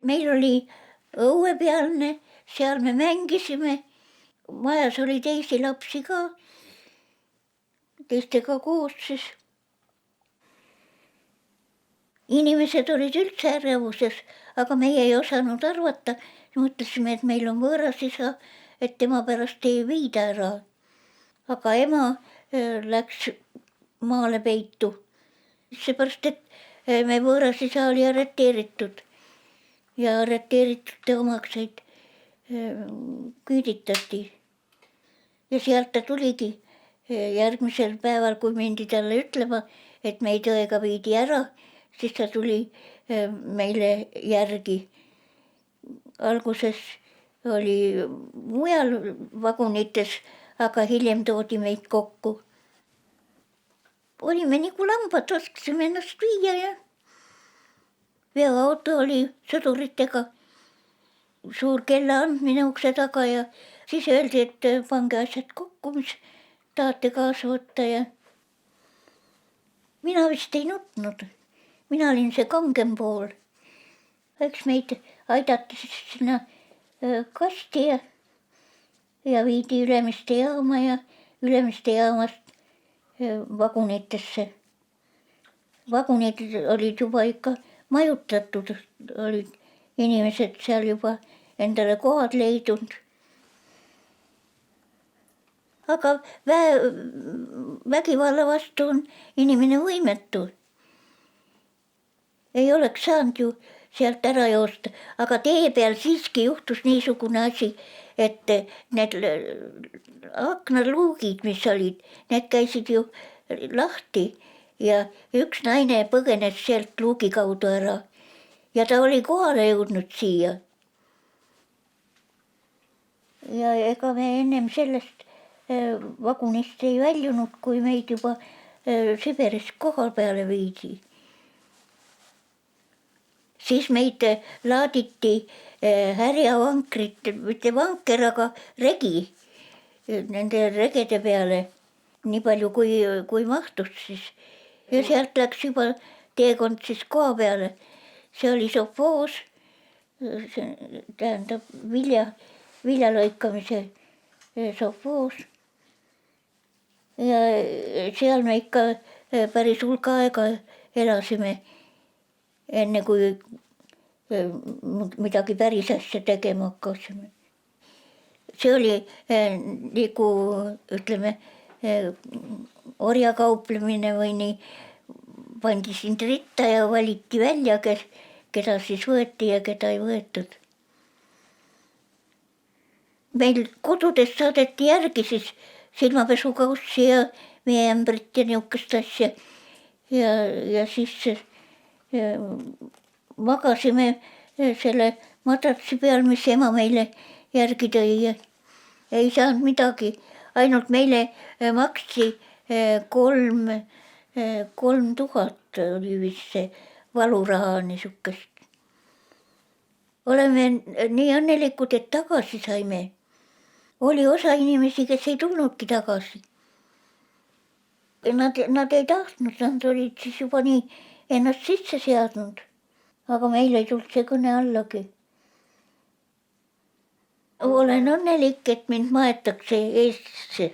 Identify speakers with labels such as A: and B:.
A: meil oli õuepealne, seal me mängisime, majas oli teisi lapsi ka, teistega koos siis. Inimesed olid üldse ärevuses, aga meie ei osanud arvata, mõtlesime, et meil on võõras isa, et tema pärast ei viida ära. Aga ema läks maale peitu, seepärast, et me võõras isa oli arreteeritud ja arreteeritute omakseid küüditati. Ja sealt ta tuligi järgmisel päeval, kui mindi talle ütlema, et meid õega viidi ära, siis ta tuli meile järgi. Alguses oli mujal vagunites, aga hiljem toodi meid kokku. Olime nagu lambad, oskasime ennast viia ja veoauto oli sõduritega, suur kella andmine ukse taga ja siis öeldi, et pange asjad kokku, mis tahate kaasa võtta ja mina vist ei nutnud. Mina olin see kangem pool. Eks meid aidati siis sinna kasti ja viidi Ülemiste jaama ja Ülemiste jaamast vagunitesse. Vagunid olid juba ikka majutatud, olid inimesed seal juba endale kohad leidnud. Aga vägivalla vastu on inimene võimetu. Ei oleks saanud ju sealt ära joosta, aga tee peal siiski juhtus niisugune asi, et need aknaluugid, mis olid, need käisid ju lahti ja üks naine põgenes sealt luugi kaudu ära ja ta oli kohale jõudnud siia. Ja ega me ennem sellest vagunist ei väljunud, kui meid juba Siberis koha peale viidi. Siis meid laaditi härjavankrit, mitte vanker, aga regi, nende regede peale, nii palju kui mahtus siis. Ja sealt läks juba teekond siis koha peale. See oli sofoos, tähendab vilja lõikamise sofoos. Ja seal me ikka päris hulka aega elasime, enne kui midagi päris asja tegema hakkasime. See oli nagu, ütleme, orjakauplemine või nii, pandi sind ritta ja valiti välja, keda siis võeti ja keda ei võetud. Meil kodudes saadeti järgi siis silmapesukaussi ja veeämbrit ja niukest asja ja siis magasime selle madratsi peal, mis ema meile järgi tõi ja ei saanud midagi, ainult meile maksti 3000 oli vist see valuraha niisugust. Oleme nii õnnelikud, et tagasi saime. Oli osa inimesi, kes ei tulnudki tagasi. Nad ei tahtnud, nad olid siis juba nii ennast sisse seadnud, aga meil ei tulnud see kõne allagi. Olen õnnelik, et mind maetakse Eestisse.